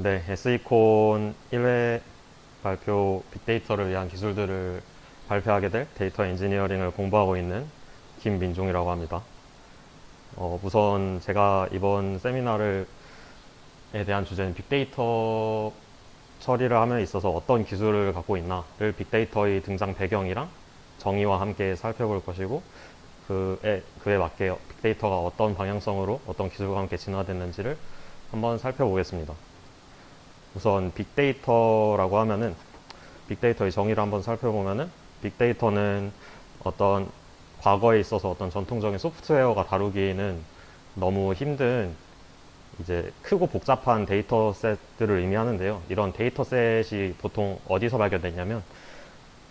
네, SE콘 1회 발표 빅데이터를 위한 기술들을 발표하게 될 데이터 엔지니어링을 공부하고 있는 김민종이라고 합니다. 우선 제가 이번 세미나에 대한 주제는 빅데이터 처리를 함에 있어서 어떤 기술을 갖고 있나를 빅데이터의 등장 배경이랑 정의와 함께 살펴볼 것이고 그에 맞게 빅데이터가 어떤 방향성으로 어떤 기술과 함께 진화됐는지를 한번 살펴보겠습니다. 우선 빅데이터라고 하면은 빅데이터의 정의를 한번 살펴보면은 빅데이터는 어떤 과거에 있어서 어떤 전통적인 소프트웨어가 다루기에는 너무 힘든 이제 크고 복잡한 데이터셋들을 의미하는데요. 이런 데이터셋이 보통 어디서 발견됐냐면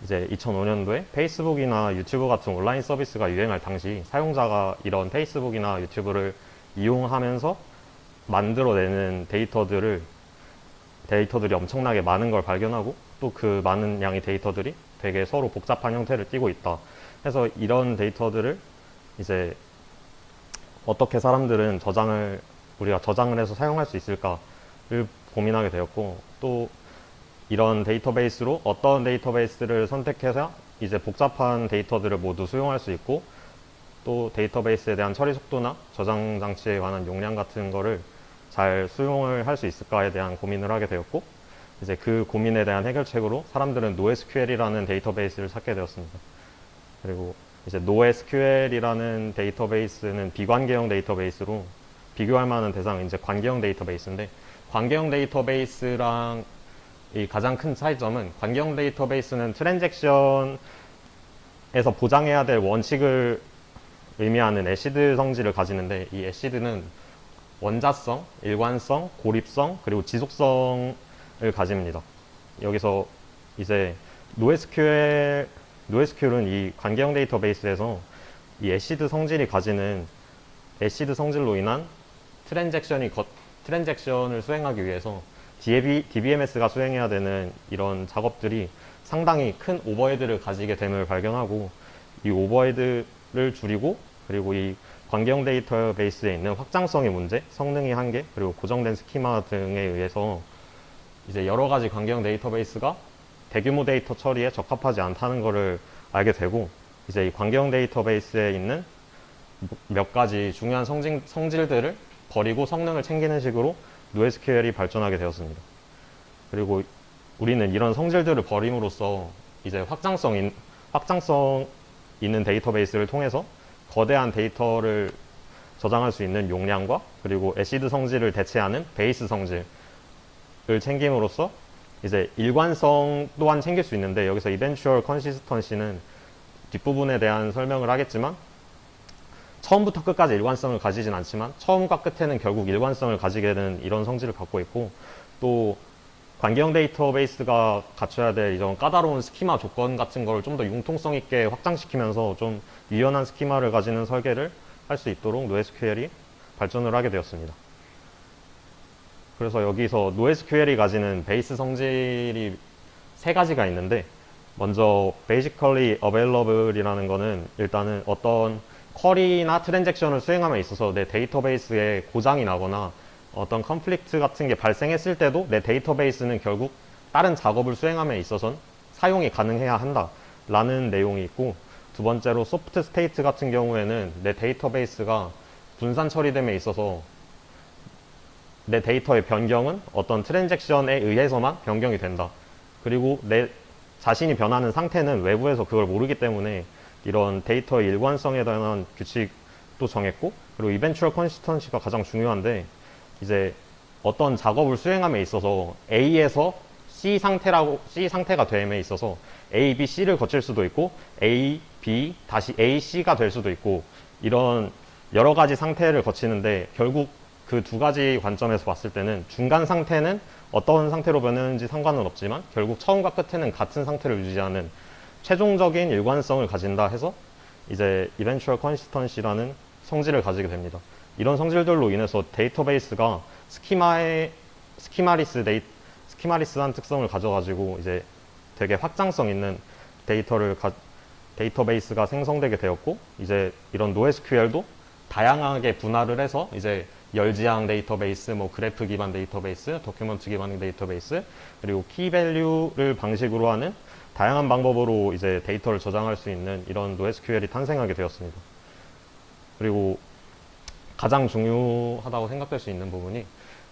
이제 2005년도에 페이스북이나 유튜브 같은 온라인 서비스가 유행할 당시 사용자가 이런 페이스북이나 유튜브를 이용하면서 만들어내는 데이터들이 엄청나게 많은 걸 발견하고 또 그 많은 양의 데이터들이 되게 서로 복잡한 형태를 띠고 있다. 그래서 이런 데이터들을 이제 어떻게 사람들은 우리가 저장을 해서 사용할 수 있을까를 고민하게 되었고, 또 이런 데이터베이스로 어떤 데이터베이스를 선택해서 이제 복잡한 데이터들을 모두 수용할 수 있고, 또 데이터베이스에 대한 처리 속도나 저장 장치에 관한 용량 같은 거를 잘 수용을 할 수 있을까에 대한 고민을 하게 되었고, 이제 그 고민에 대한 해결책으로 사람들은 NoSQL이라는 데이터베이스를 찾게 되었습니다. 그리고 이제 NoSQL이라는 데이터베이스는 비관계형 데이터베이스로 비교할 만한 대상은 이제 관계형 데이터베이스인데, 관계형 데이터베이스랑 이 가장 큰 차이점은 관계형 데이터베이스는 트랜잭션에서 보장해야 될 원칙을 의미하는 애시드 성질을 가지는데, 이 애시드는 원자성, 일관성, 고립성, 그리고 지속성을 가집니다. 여기서 이제 NoSQL은 이 관계형 데이터베이스에서 이 애시드 성질이 가지는 애시드 성질로 인한 트랜잭션을 수행하기 위해서 DBMS가 수행해야 되는 이런 작업들이 상당히 큰 오버헤드를 가지게 됨을 발견하고, 이 오버헤드를 줄이고, 그리고 이 관계형 데이터베이스에 있는 확장성의 문제, 성능의 한계, 그리고 고정된 스키마 등에 의해서 이제 여러 가지 관계형 데이터베이스가 대규모 데이터 처리에 적합하지 않다는 것을 알게 되고, 이제 이 관계형 데이터베이스에 있는 몇 가지 중요한 성질들을 버리고 성능을 챙기는 식으로 NoSQL이 발전하게 되었습니다. 그리고 우리는 이런 성질들을 버림으로써 이제 확장성 있는 데이터베이스를 통해서 거대한 데이터를 저장할 수 있는 용량과, 그리고 애시드 성질을 대체하는 베이스 성질을 챙김으로써 이제 일관성 또한 챙길 수 있는데, 여기서 eventual consistency는 뒷부분에 대한 설명을 하겠지만, 처음부터 끝까지 일관성을 가지진 않지만 처음과 끝에는 결국 일관성을 가지게 되는 이런 성질을 갖고 있고, 또 관계형 데이터베이스가 갖춰야 될 이런 까다로운 스키마 조건 같은 걸 좀 더 융통성 있게 확장시키면서 좀 유연한 스키마를 가지는 설계를 할 수 있도록 NoSQL이 발전을 하게 되었습니다. 그래서 여기서 NoSQL이 가지는 베이스 성질이 세 가지가 있는데, 먼저 basically available이라는 거는 일단은 어떤 쿼리나 트랜잭션을 수행함에 있어서 내 데이터베이스에 고장이 나거나 어떤 컨플릭트 같은 게 발생했을 때도 내 데이터베이스는 결국 다른 작업을 수행함에 있어서는 사용이 가능해야 한다 라는 내용이 있고, 두 번째로 소프트 스테이트 같은 경우에는 내 데이터베이스가 분산 처리됨에 있어서 내 데이터의 변경은 어떤 트랜잭션에 의해서만 변경이 된다. 그리고 내 자신이 변하는 상태는 외부에서 그걸 모르기 때문에 이런 데이터의 일관성에 대한 규칙도 정했고, 그리고 eventual consistency가 가장 중요한데, 이제 어떤 작업을 수행함에 있어서 A에서 C 상태가 됨에 있어서 A, B, C를 거칠 수도 있고 A, B, 다시 A, C가 될 수도 있고, 이런 여러 가지 상태를 거치는데 결국 그 두 가지 관점에서 봤을 때는 중간 상태는 어떤 상태로 변했는지 상관은 없지만 결국 처음과 끝에는 같은 상태를 유지하는 최종적인 일관성을 가진다 해서 이제 eventual consistency라는 성질을 가지게 됩니다. 이런 성질들로 인해서 데이터베이스가 스키마리스한 특성을 가져가지고 이제 되게 확장성 있는 데이터베이스가 생성되게 되었고, 이제 이런 NoSQL도 다양하게 분할을 해서 이제 열지향 데이터베이스, 뭐 그래프 기반 데이터베이스, 도큐먼트 기반 데이터베이스, 그리고 키밸류를 방식으로 하는 다양한 방법으로 이제 데이터를 저장할 수 있는 이런 NoSQL이 탄생하게 되었습니다. 그리고 가장 중요하다고 생각될 수 있는 부분이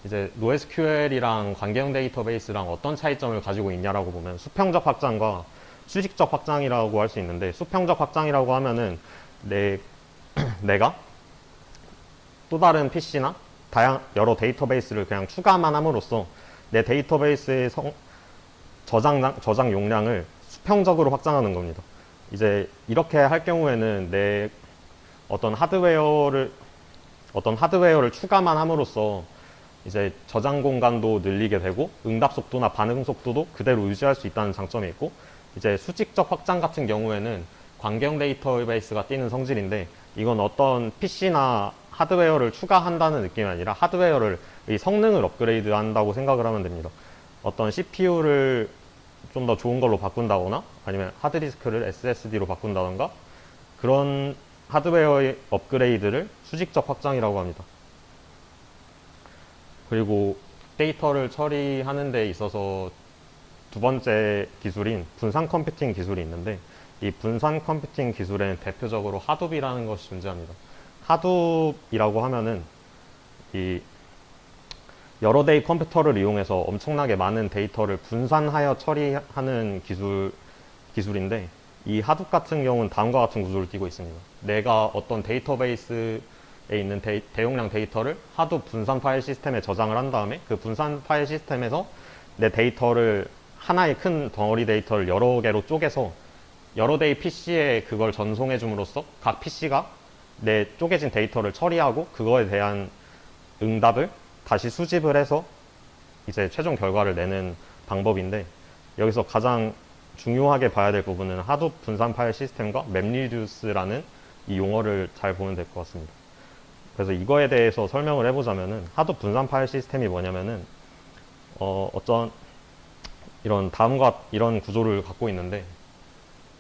이제 NoSQL이랑 관계형 데이터베이스랑 어떤 차이점을 가지고 있냐라고 보면 수평적 확장과 수직적 확장이라고 할 수 있는데, 수평적 확장이라고 하면은 내가 또 다른 PC나 여러 데이터베이스를 그냥 추가만 함으로써 내 데이터베이스의 저장 용량을 수평적으로 확장하는 겁니다. 이제 이렇게 할 경우에는 내 어떤 하드웨어를 추가만 함으로써 이제 저장 공간도 늘리게 되고 응답 속도나 반응 속도도 그대로 유지할 수 있다는 장점이 있고, 이제 수직적 확장 같은 경우에는 관계형 데이터베이스가 띄는 성질인데, 이건 어떤 PC나 하드웨어를 추가한다는 느낌이 아니라 하드웨어를 이 성능을 업그레이드 한다고 생각을 하면 됩니다. 어떤 CPU를 좀 더 좋은 걸로 바꾼다거나 아니면 하드디스크를 SSD로 바꾼다던가, 그런 하드웨어의 업그레이드를 수직적 확장이라고 합니다. 그리고 데이터를 처리하는 데 있어서 두 번째 기술인 분산 컴퓨팅 기술이 있는데, 이 분산 컴퓨팅 기술에는 대표적으로 하둡이라는 것이 존재합니다. 하둡이라고 하면은 이 여러 대의 컴퓨터를 이용해서 엄청나게 많은 데이터를 분산하여 처리하는 기술인데, 이 하둡 같은 경우는 다음과 같은 구조를 띠고 있습니다. 내가 어떤 데이터베이스에 있는 대용량 데이터를 하둡 분산 파일 시스템에 저장을 한 다음에 그 분산 파일 시스템에서 내 데이터를 하나의 큰 덩어리 데이터를 여러 개로 쪼개서 여러 대의 PC에 그걸 전송해 줌으로써 각 PC가 내 쪼개진 데이터를 처리하고 그거에 대한 응답을 다시 수집을 해서 이제 최종 결과를 내는 방법인데, 여기서 가장 중요하게 봐야 될 부분은 하둡 분산 파일 시스템과 맵리듀스라는 이 용어를 잘 보면 될 것 같습니다. 그래서 이거에 대해서 설명을 해보자면은, 하둡 분산 파일 시스템이 뭐냐면은 어떤 이런 이런 구조를 갖고 있는데,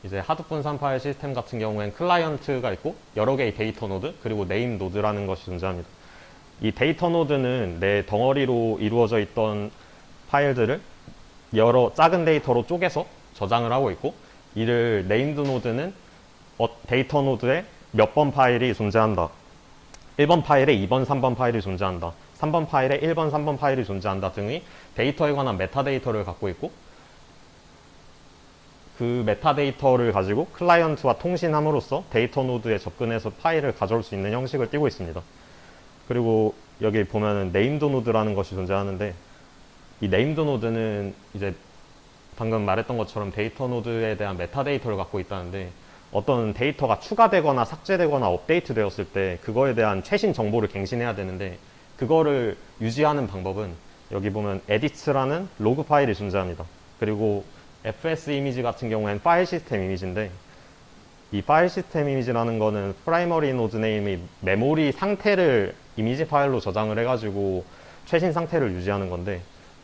이제 하둡 분산 파일 시스템 같은 경우엔 클라이언트가 있고 여러 개의 데이터 노드, 그리고 네임 노드라는 것이 존재합니다. 이 데이터 노드는 내 덩어리로 이루어져 있던 파일들을 여러 작은 데이터로 쪼개서 저장을 하고 있고, 이를 네임드 노드는 데이터 노드에 몇 번 파일이 존재한다, 1번 파일에 2번, 3번 파일이 존재한다, 3번 파일에 1번, 3번 파일이 존재한다 등의 데이터에 관한 메타데이터를 갖고 있고, 그 메타데이터를 가지고 클라이언트와 통신함으로써 데이터 노드에 접근해서 파일을 가져올 수 있는 형식을 띠고 있습니다. 그리고 여기 보면은 네임드 노드라는 것이 존재하는데, 이 네임드 노드는 이제 방금 말했던 것처럼 데이터 노드에 대한 메타데이터를 갖고 있다는데, 어떤 데이터가 추가되거나 삭제되거나 업데이트 되었을 때 그거에 대한 최신 정보를 갱신해야 되는데, 그거를 유지하는 방법은 여기 보면 edits라는 로그 파일이 존재합니다. 그리고 fs 이미지 같은 경우에는 파일 시스템 이미지인데, 이 파일 시스템 이미지라는 거는 프라이머리 노드 네임이 메모리 상태를 이미지 파일로 저장을 해가지고 최신 상태를 유지하는 건데,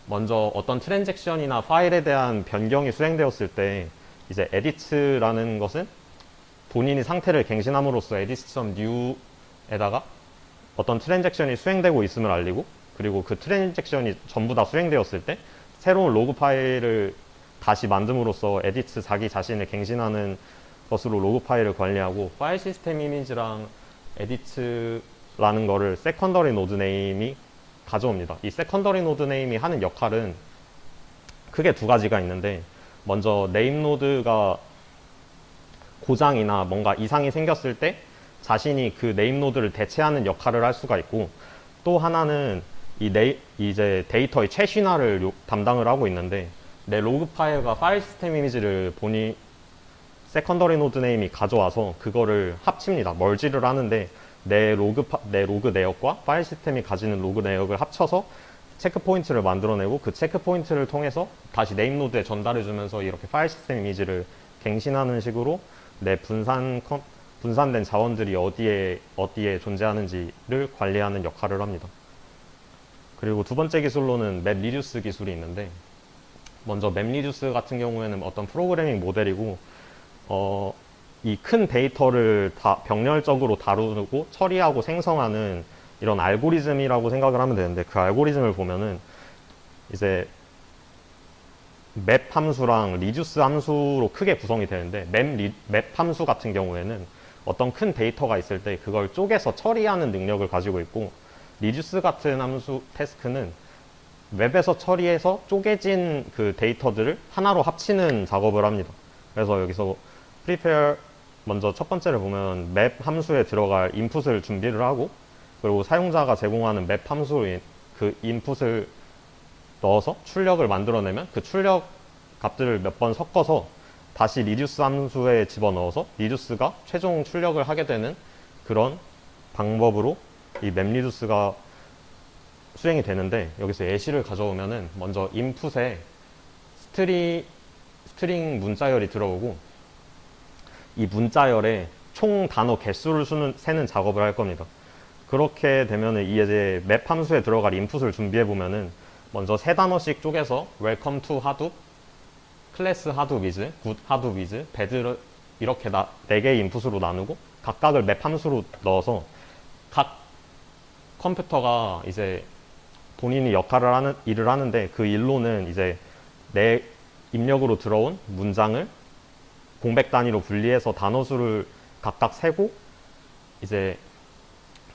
먼저 어떤 트랜잭션이나 파일에 대한 변경이 수행되었을 때 이제 edit라는 것은 본인이 상태를 갱신함으로써 edit.new에다가 어떤 트랜잭션이 수행되고 있음을 알리고, 그리고 그 트랜잭션이 전부 다 수행되었을 때 새로운 로그 파일을 다시 만듦으로써 edit 자기 자신을 갱신하는 것으로 로그 파일을 관리하고, 파일 시스템 이미지랑 edit라는 거를 세컨더리 노드 네임이 가져옵니다. 이 세컨더리 노드 네임이 하는 역할은 크게 두 가지가 있는데, 먼저 네임 노드가 고장이나 뭔가 이상이 생겼을 때 자신이 그 네임 노드를 대체하는 역할을 할 수가 있고, 또 하나는 이제 데이터의 최신화를 담당을 하고 있는데, 내 로그 파일과 파일 시스템 이미지를 보니 세컨더리 노드 네임이 가져와서 그거를 합칩니다. 멀지를 하는데 내 로그 내역과 파일 시스템이 가지는 로그 내역을 합쳐서 체크 포인트를 만들어내고, 그 체크 포인트를 통해서 다시 네임 노드에 전달해주면서 이렇게 파일 시스템 이미지를 갱신하는 식으로 내 분산된 자원들이 어디에 존재하는지를 관리하는 역할을 합니다. 그리고 두 번째 기술로는 맵 리듀스 기술이 있는데, 먼저 맵 리듀스 같은 경우에는 어떤 프로그래밍 모델이고, 이 큰 데이터를 다 병렬적으로 다루고 처리하고 생성하는 이런 알고리즘이라고 생각을 하면 되는데, 그 알고리즘을 보면은 이제 맵 함수랑 리듀스 함수로 크게 구성이 되는데, 맵 함수 같은 경우에는 어떤 큰 데이터가 있을 때 그걸 쪼개서 처리하는 능력을 가지고 있고, 리듀스 같은 함수 태스크는 웹에서 처리해서 쪼개진 그 데이터들을 하나로 합치는 작업을 합니다. 그래서 여기서 prepare 먼저 첫 번째를 보면 맵 함수에 들어갈 인풋을 준비를 하고, 그리고 사용자가 제공하는 맵 함수로 그 인풋을 넣어서 출력을 만들어내면 그 출력 값들을 몇 번 섞어서 다시 리듀스 함수에 집어넣어서 리듀스가 최종 출력을 하게 되는 그런 방법으로 이 맵리듀스가 수행이 되는데, 여기서 예시를 가져오면은 먼저 인풋에 스트링 문자열이 들어오고, 이 문자열에 총 단어 개수를 세는 작업을 할 겁니다. 그렇게 되면은 이제 맵 함수에 들어갈 인풋을 준비해 보면은 먼저 세 단어씩 쪼개서 Welcome to Hadoop, 클래스 하둡 위즈, 굿 하둡 위즈, 배드 이렇게 네 개의 인풋으로 나누고 각각을 맵 함수로 넣어서 각 컴퓨터가 이제 본인이 일을 하는데, 그 일로는 이제 내 입력으로 들어온 문장을 공백 단위로 분리해서 단어 수를 각각 세고 이제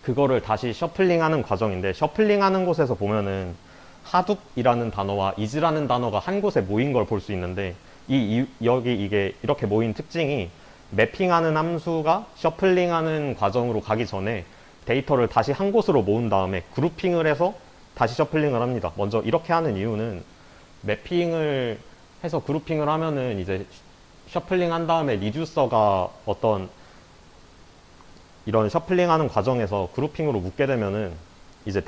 그거를 다시 셔플링하는 과정인데, 셔플링하는 곳에서 보면은 하둡이라는 단어와 is라는 단어가 한 곳에 모인 걸 볼 수 있는데, 여기 이게 이렇게 모인 특징이 매핑하는 함수가 셔플링하는 과정으로 가기 전에 데이터를 다시 한 곳으로 모은 다음에 그룹핑을 해서 다시 셔플링을 합니다. 먼저 이렇게 하는 이유는 매핑을 해서 그룹핑을 하면은 이제 셔플링 한 다음에 리듀서가 어떤 이런 셔플링하는 과정에서 그룹핑으로 묶게 되면은 이제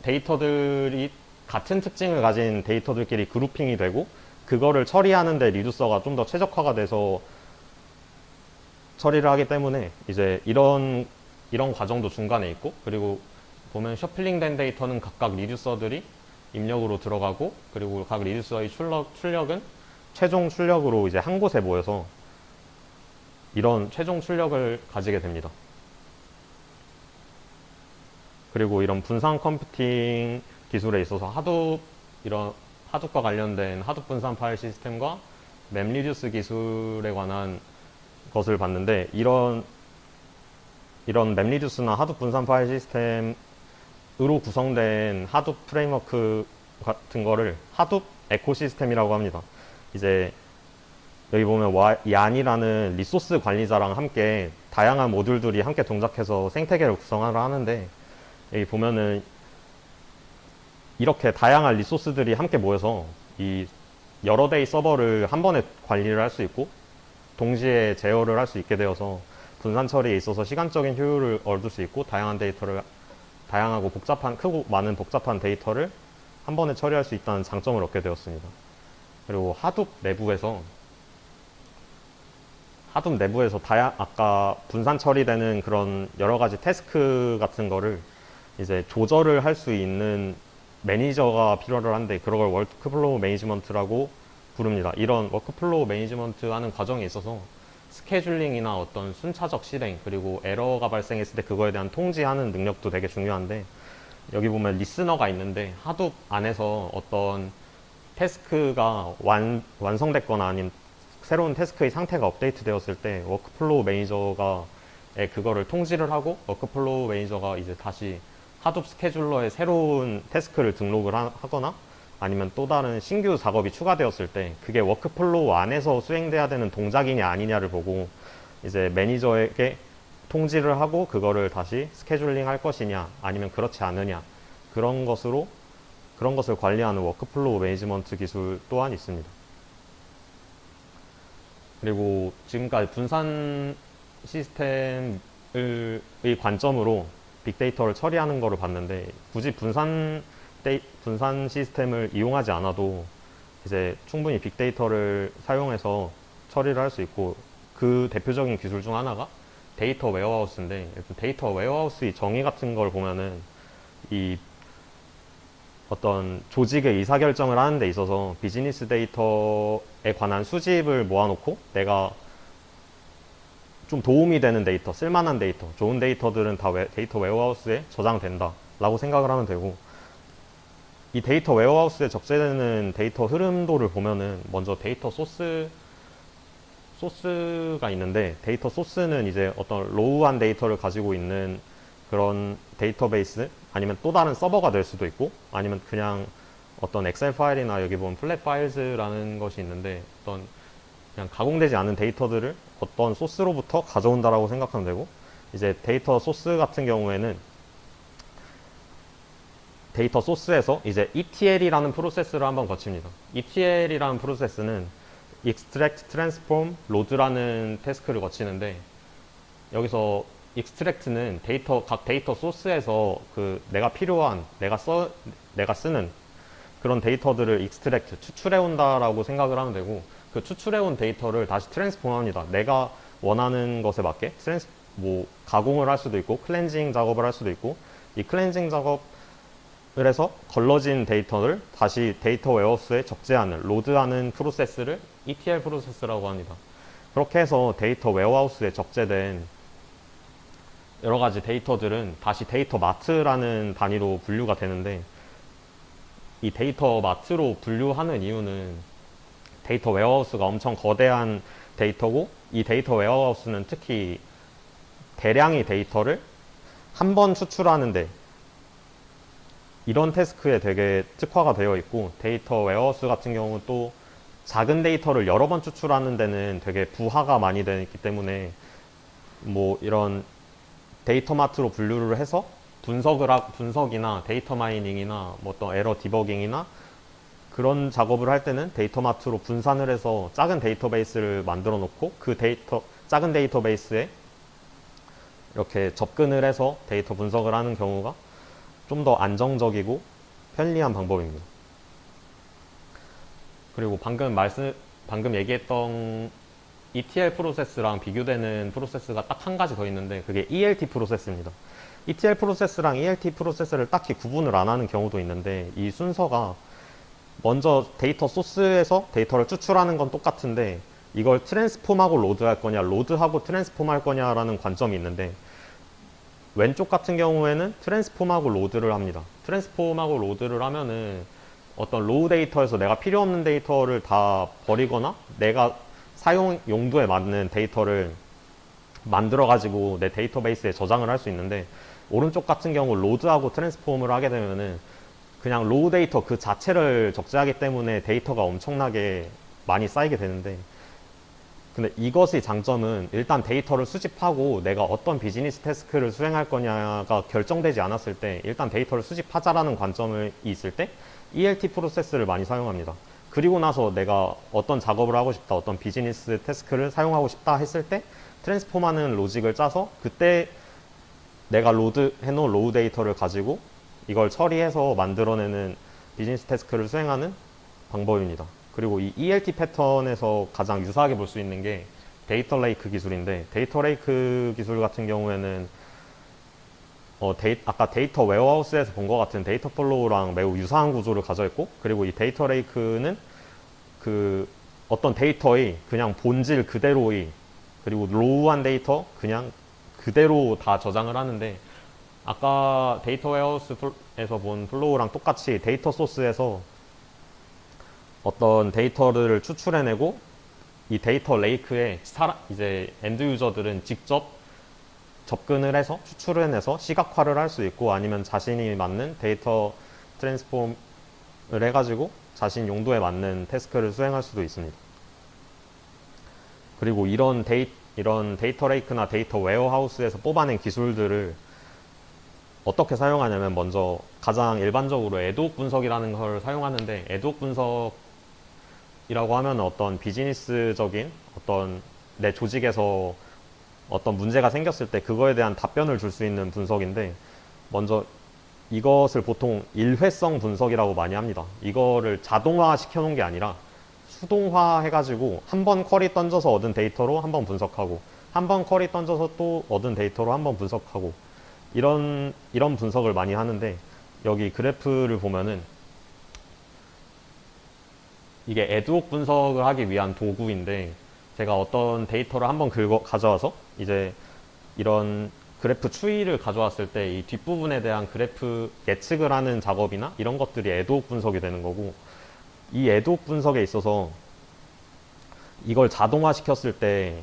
데이터들이 같은 특징을 가진 데이터들끼리 그룹핑이 되고, 그거를 처리하는데 리듀서가 좀 더 최적화가 돼서 처리를 하기 때문에 이제 이런 과정도 중간에 있고, 그리고 보면 셔플링된 데이터는 각각 리듀서들이 입력으로 들어가고, 그리고 각 리듀서의 출력은 최종 출력으로 이제 한 곳에 모여서 이런 최종 출력을 가지게 됩니다. 그리고 이런 분산 컴퓨팅 기술에 있어서 이런 하둡과 관련된 하둡 분산 파일 시스템과 맵리듀스 기술에 관한 것을 봤는데, 이런 맵리듀스나 하둡 분산 파일 시스템으로 구성된 하둡 프레임워크 같은 거를 하둡 에코시스템이라고 합니다. 이제 여기 보면 얀이라는 리소스 관리자랑 함께 다양한 모듈들이 함께 동작해서 생태계를 구성하려 하는데, 여기 보면은 이렇게 다양한 리소스들이 함께 모여서 이 여러 대의 서버를 한 번에 관리를 할 수 있고 동시에 제어를 할 수 있게 되어서 분산 처리에 있어서 시간적인 효율을 얻을 수 있고, 다양하고 크고 많은 복잡한 데이터를 한 번에 처리할 수 있다는 장점을 얻게 되었습니다. 그리고 하둡 내부에서 아까 분산 처리되는 그런 여러 가지 태스크 같은 거를 이제 조절을 할 수 있는 매니저가 필요를 한데, 그걸 워크플로우 매니지먼트라고 부릅니다. 이런 워크플로우 매니지먼트 하는 과정에 있어서 스케줄링이나 어떤 순차적 실행, 그리고 에러가 발생했을 때 그거에 대한 통지하는 능력도 되게 중요한데, 여기 보면 리스너가 있는데 하둡 안에서 어떤 태스크가 완성됐거나 아니면 새로운 태스크의 상태가 업데이트 되었을 때 워크플로우 매니저가 그거를 통지를 하고, 워크플로우 매니저가 이제 다시 하둡 스케줄러에 새로운 태스크를 등록을 하거나 아니면 또 다른 신규 작업이 추가되었을 때 그게 워크플로우 안에서 수행돼야 되는 동작이냐 아니냐를 보고 이제 매니저에게 통지를 하고, 그거를 다시 스케줄링 할 것이냐 아니면 그렇지 않으냐, 그런 것을 관리하는 워크플로우 매니지먼트 기술 또한 있습니다. 그리고 지금까지 분산 시스템의 관점으로 빅데이터를 처리하는 거를 봤는데, 굳이 분산 시스템을 이용하지 않아도 이제 충분히 빅데이터를 사용해서 처리를 할 수 있고, 그 대표적인 기술 중 하나가 데이터 웨어하우스인데, 데이터 웨어하우스의 정의 같은 걸 보면은 이 어떤 조직의 의사결정을 하는 데 있어서 비즈니스 데이터에 관한 수집을 모아놓고 내가 좀 도움이 되는 데이터, 쓸만한 데이터, 좋은 데이터들은 다 데이터 웨어하우스에 저장된다 라고 생각을 하면 되고, 이 데이터 웨어하우스에 적재되는 데이터 흐름도를 보면은 먼저 데이터 소스가 있는데, 데이터 소스는 이제 어떤 로우한 데이터를 가지고 있는 그런 데이터베이스, 아니면 또 다른 서버가 될 수도 있고, 아니면 그냥 어떤 엑셀 파일이나 여기 보면 플랫 파일즈라는 것이 있는데, 어떤 그냥 가공되지 않은 데이터들을 어떤 소스로부터 가져온다라고 생각하면 되고, 이제 데이터 소스 같은 경우에는 데이터 소스에서 이제 ETL이라는 프로세스를 한번 거칩니다. ETL이라는 프로세스는 Extract, Transform, Load라는 태스크를 거치는데, 여기서 Extract는 각 데이터 소스에서 내가 필요한, 내가 쓰는 그런 데이터들을 Extract, 추출해온다라고 생각을 하면 되고, 그 추출해온 데이터를 다시 트랜스폼합니다. 내가 원하는 것에 맞게 가공을 할 수도 있고, 클렌징 작업을 할 수도 있고, 이 클렌징 작업을 해서 걸러진 데이터를 다시 데이터 웨어하우스에 적재하는, 로드하는 프로세스를 ETL 프로세스라고 합니다. 그렇게 해서 데이터 웨어하우스에 적재된 여러 가지 데이터들은 다시 데이터 마트라는 단위로 분류가 되는데, 이 데이터 마트로 분류하는 이유는 데이터 웨어하우스가 엄청 거대한 데이터고, 이 데이터 웨어하우스는 특히 대량의 데이터를 한 번 추출하는데 이런 태스크에 되게 특화가 되어 있고, 데이터 웨어하우스 같은 경우 또 작은 데이터를 여러 번 추출하는 데는 되게 부하가 많이 되기 때문에 이런 데이터 마트로 분류를 해서 분석이나 데이터 마이닝이나 어떤 에러 디버깅이나 그런 작업을 할 때는 데이터 마트로 분산을 해서 작은 데이터베이스를 만들어 놓고, 그 작은 데이터베이스에 이렇게 접근을 해서 데이터 분석을 하는 경우가 좀 더 안정적이고 편리한 방법입니다. 그리고 방금 얘기했던 ETL 프로세스랑 비교되는 프로세스가 딱 한 가지 더 있는데, 그게 ELT 프로세스입니다. ETL 프로세스랑 ELT 프로세스를 딱히 구분을 안 하는 경우도 있는데, 이 순서가 먼저 데이터 소스에서 데이터를 추출하는 건 똑같은데, 이걸 트랜스폼하고 로드할 거냐, 로드하고 트랜스폼할 거냐라는 관점이 있는데, 왼쪽 같은 경우에는 트랜스폼하고 로드를 합니다. 트랜스폼하고 로드를 하면은 어떤 로우 데이터에서 내가 필요 없는 데이터를 다 버리거나 내가 사용 용도에 맞는 데이터를 만들어 가지고 내 데이터베이스에 저장을 할 수 있는데, 오른쪽 같은 경우 로드하고 트랜스폼을 하게 되면은 그냥 로우 데이터 그 자체를 적재하기 때문에 데이터가 엄청나게 많이 쌓이게 되는데, 근데 이것의 장점은 일단 데이터를 수집하고 내가 어떤 비즈니스 태스크를 수행할 거냐가 결정되지 않았을 때 일단 데이터를 수집하자라는 관점이 있을 때 ELT 프로세스를 많이 사용합니다. 그리고 나서 내가 어떤 작업을 하고 싶다, 어떤 비즈니스 태스크를 사용하고 싶다 했을 때 트랜스폼하는 로직을 짜서 그때 내가 로드 해놓은 로우 데이터를 가지고 이걸 처리해서 만들어내는 비즈니스 태스크를 수행하는 방법입니다. 그리고 이 ELT 패턴에서 가장 유사하게 볼 수 있는 게 데이터 레이크 기술인데, 데이터 레이크 기술 같은 경우에는 아까 데이터 웨어하우스에서 본 것 같은 데이터 플로우랑 매우 유사한 구조를 가져 있고, 그리고 이 데이터 레이크는 어떤 데이터의 그냥 본질 그대로의, 그리고 로우한 데이터 그냥 그대로 다 저장을 하는데, 아까 데이터 웨어하우스에서 본 플로우랑 똑같이 데이터 소스에서 어떤 데이터를 추출해내고 이 데이터 레이크에 이제 엔드 유저들은 직접 접근을 해서 추출을 해내서 시각화를 할 수 있고, 아니면 자신이 맞는 데이터 트랜스폼을 해가지고 자신 용도에 맞는 태스크를 수행할 수도 있습니다. 그리고 이런 데이터 레이크나 데이터 웨어하우스에서 뽑아낸 기술들을 어떻게 사용하냐면, 먼저 가장 일반적으로 애드옥 분석이라는 걸 사용하는데, 애드옥 분석이라고 하면 어떤 비즈니스적인 어떤 내 조직에서 어떤 문제가 생겼을 때 그거에 대한 답변을 줄 수 있는 분석인데, 먼저 이것을 보통 일회성 분석이라고 많이 합니다. 이거를 자동화 시켜 놓은 게 아니라 수동화 해가지고 한 번 쿼리 던져서 얻은 데이터로 한 번 분석하고, 한 번 쿼리 던져서 또 얻은 데이터로 한 번 분석하고, 이런 분석을 많이 하는데, 여기 그래프를 보면은 이게 애드옥 분석을 하기 위한 도구인데, 제가 어떤 데이터를 한번 가져와서 이제 이런 그래프 추이를 가져왔을 때 이 뒷부분에 대한 그래프 예측을 하는 작업이나 이런 것들이 애드홉 분석이 되는 거고, 이 애드홉 분석에 있어서 이걸 자동화 시켰을 때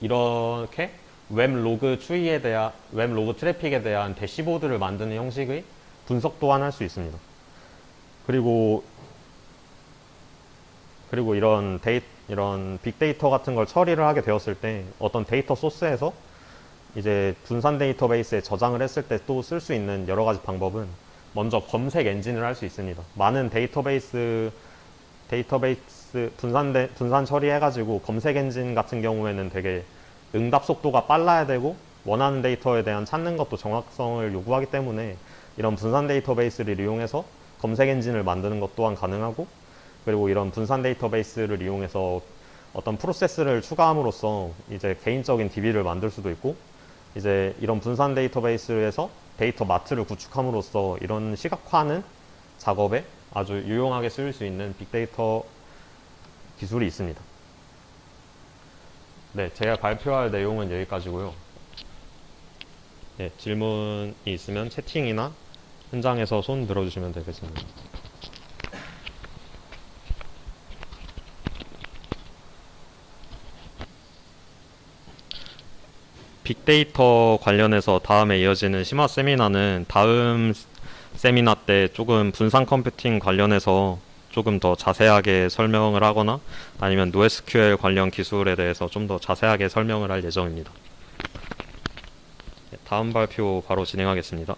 이렇게 웹 로그 추이에 대한, 웹 로그 트래픽에 대한 대시보드를 만드는 형식의 분석 또한 할 수 있습니다. 그리고 이런 빅데이터 같은 걸 처리를 하게 되었을 때 어떤 데이터 소스에서 이제 분산 데이터베이스에 저장을 했을 때 또 쓸 수 있는 여러 가지 방법은, 먼저 검색 엔진을 할 수 있습니다. 많은 데이터베이스 분산 처리해가지고 검색 엔진 같은 경우에는 되게 응답 속도가 빨라야 되고 원하는 데이터에 대한 찾는 것도 정확성을 요구하기 때문에 이런 분산 데이터베이스를 이용해서 검색 엔진을 만드는 것 또한 가능하고, 그리고 이런 분산 데이터베이스를 이용해서 어떤 프로세스를 추가함으로써 이제 개인적인 DB를 만들 수도 있고, 이제 이런 분산 데이터베이스에서 데이터 마트를 구축함으로써 이런 시각화하는 작업에 아주 유용하게 쓰일 수 있는 빅데이터 기술이 있습니다. 네, 제가 발표할 내용은 여기까지고요. 네, 질문이 있으면 채팅이나 현장에서 손 들어주시면 되겠습니다. 빅데이터 관련해서 다음에 이어지는 심화 세미나는 다음 세미나 때 조금 분산 컴퓨팅 관련해서 조금 더 자세하게 설명을 하거나 아니면 NoSQL 관련 기술에 대해서 좀 더 자세하게 설명을 할 예정입니다. 다음 발표 바로 진행하겠습니다.